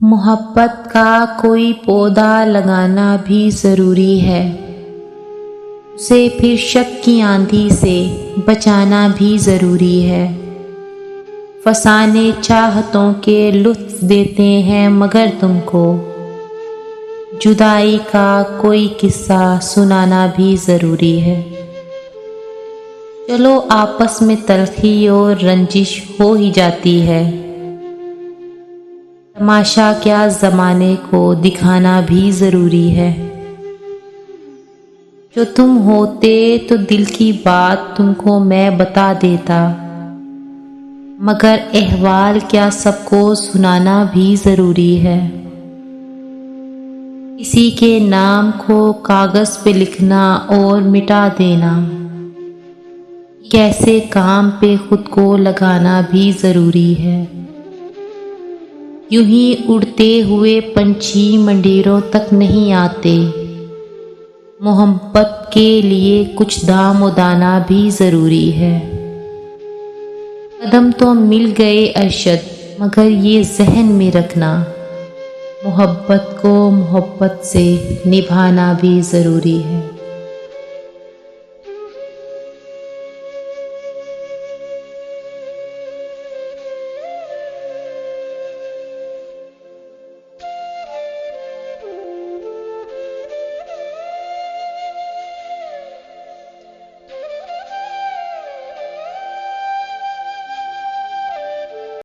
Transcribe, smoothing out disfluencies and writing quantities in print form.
मोहब्बत का कोई पौधा लगाना भी ज़रूरी है, उसे फिर शक की आंधी से बचाना भी ज़रूरी है। फसाने चाहतों के लुत्फ़ देते हैं मगर तुमको जुदाई का कोई किस्सा सुनाना भी ज़रूरी है। चलो आपस में तलखी और रंजिश हो ही जाती है, तमाशा क्या ज़माने को दिखाना भी ज़रूरी है। जो तुम होते तो दिल की बात तुमको मैं बता देता, मगर अहवाल क्या सबको सुनाना भी ज़रूरी है। किसी के नाम को कागज़ पे लिखना और मिटा देना, कैसे काम पे खुद को लगाना भी ज़रूरी है। यूं ही उड़ते हुए पंछी मंदिरों तक नहीं आते, मोहब्बत के लिए कुछ दाम उदाना भी ज़रूरी है। कदम तो मिल गए अरशद, मगर ये जहन में रखना, मोहब्बत को मोहब्बत से निभाना भी ज़रूरी है।